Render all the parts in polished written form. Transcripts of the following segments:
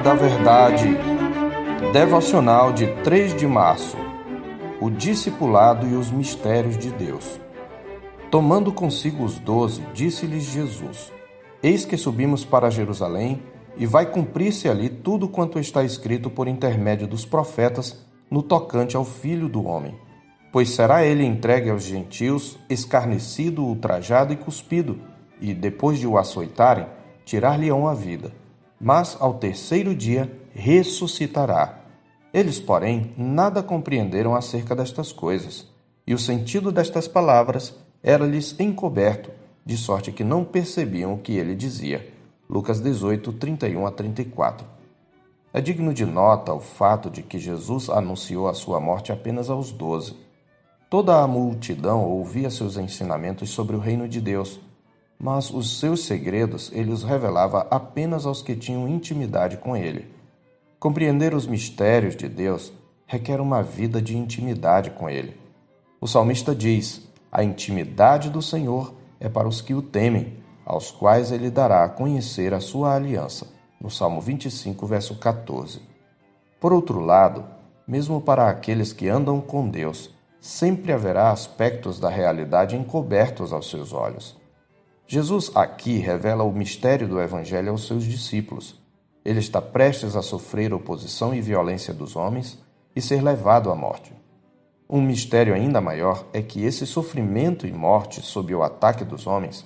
da Verdade, devocional de 3 de março, o discipulado e os mistérios de Deus. Tomando consigo os 12, disse-lhes Jesus: Eis que subimos para Jerusalém, e vai cumprir-se ali tudo quanto está escrito por intermédio dos profetas no tocante ao Filho do Homem. Pois será ele entregue aos gentios, escarnecido, ultrajado e cuspido, e, depois de o açoitarem, tirar-lhe-ão a vida. Mas, ao terceiro dia, ressuscitará. Eles, porém, nada compreenderam acerca destas coisas, e o sentido destas palavras era-lhes encoberto, de sorte que não percebiam o que ele dizia. Lucas 18, 31 a 34. É digno de nota o fato de que Jesus anunciou a sua morte apenas aos 12. Toda a multidão ouvia seus ensinamentos sobre o reino de Deus, mas os seus segredos ele os revelava apenas aos que tinham intimidade com ele. Compreender os mistérios de Deus requer uma vida de intimidade com ele. O salmista diz: a intimidade do Senhor é para os que o temem, aos quais ele dará a conhecer a sua aliança, no Salmo 25, verso 14. Por outro lado, mesmo para aqueles que andam com Deus, sempre haverá aspectos da realidade encobertos aos seus olhos. Jesus aqui revela o mistério do Evangelho aos seus discípulos. Ele está prestes a sofrer oposição e violência dos homens e ser levado à morte. Um mistério ainda maior é que esse sofrimento e morte sob o ataque dos homens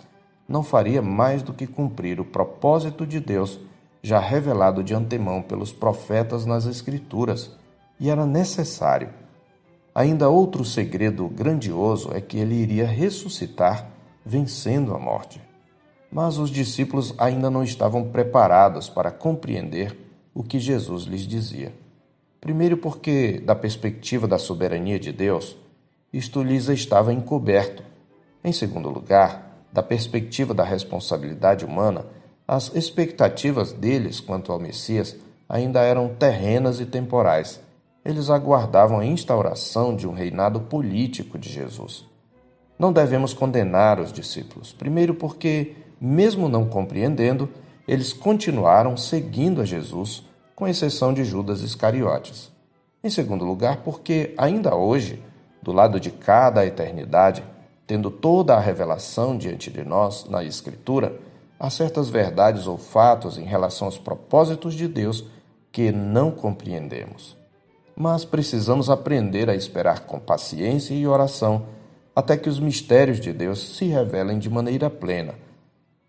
não faria mais do que cumprir o propósito de Deus já revelado de antemão pelos profetas nas Escrituras, e era necessário. Ainda outro segredo grandioso é que ele iria ressuscitar, vencendo a morte. Mas os discípulos ainda não estavam preparados para compreender o que Jesus lhes dizia. Primeiro porque, da perspectiva da soberania de Deus, isto lhes estava encoberto. Em segundo lugar, da perspectiva da responsabilidade humana, as expectativas deles quanto ao Messias ainda eram terrenas e temporais. Eles aguardavam a instauração de um reinado político de Jesus. Não devemos condenar os discípulos, primeiro porque, mesmo não compreendendo, eles continuaram seguindo a Jesus, com exceção de Judas Iscariotes. Em segundo lugar, porque, ainda hoje, do lado de cada eternidade, tendo toda a revelação diante de nós na Escritura, há certas verdades ou fatos em relação aos propósitos de Deus que não compreendemos. Mas precisamos aprender a esperar com paciência e oração até que os mistérios de Deus se revelem de maneira plena.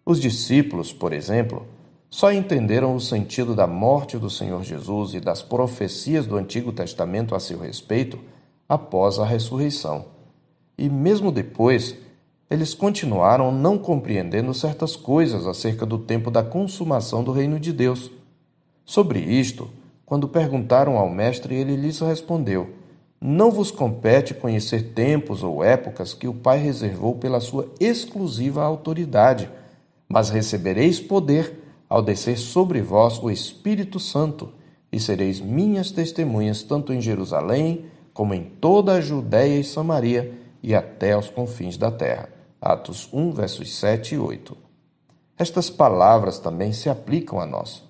Os discípulos, por exemplo, só entenderam o sentido da morte do Senhor Jesus e das profecias do Antigo Testamento a seu respeito após a ressurreição. E mesmo depois, eles continuaram não compreendendo certas coisas acerca do tempo da consumação do reino de Deus. Sobre isto, quando perguntaram ao Mestre, ele lhes respondeu: Não vos compete conhecer tempos ou épocas que o Pai reservou pela sua exclusiva autoridade, mas recebereis poder ao descer sobre vós o Espírito Santo, e sereis minhas testemunhas tanto em Jerusalém, como em toda a Judéia e Samaria, e até aos confins da terra. Atos 1, versos 7 e 8. Estas palavras também se aplicam a nós.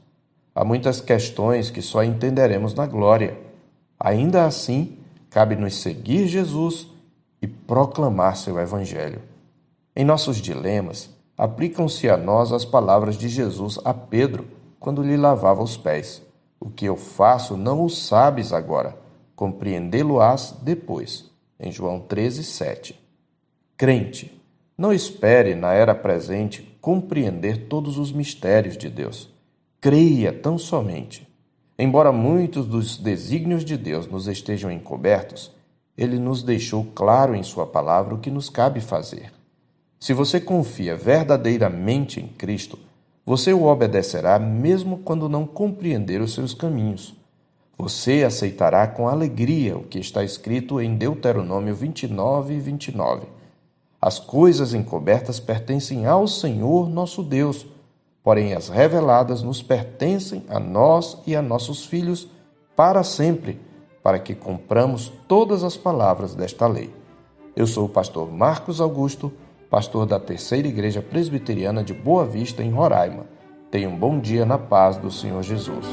Há muitas questões que só entenderemos na glória. Ainda assim, cabe-nos seguir Jesus e proclamar seu Evangelho. Em nossos dilemas, aplicam-se a nós as palavras de Jesus a Pedro, quando lhe lavava os pés. O que eu faço não o sabes agora, compreendê-lo-ás depois. Em João 13, 7. Crente, não espere, na era presente, compreender todos os mistérios de Deus. Creia tão somente. Embora muitos dos desígnios de Deus nos estejam encobertos, ele nos deixou claro em sua palavra o que nos cabe fazer. Se você confia verdadeiramente em Cristo, você o obedecerá mesmo quando não compreender os seus caminhos. Você aceitará com alegria o que está escrito em Deuteronômio 29 e 29. As coisas encobertas pertencem ao Senhor nosso Deus, porém as reveladas nos pertencem a nós e a nossos filhos para sempre, para que cumpramos todas as palavras desta lei. Eu sou o pastor Marcos Augusto, pastor da Terceira Igreja Presbiteriana de Boa Vista, em Roraima. Tenha um bom dia na paz do Senhor Jesus.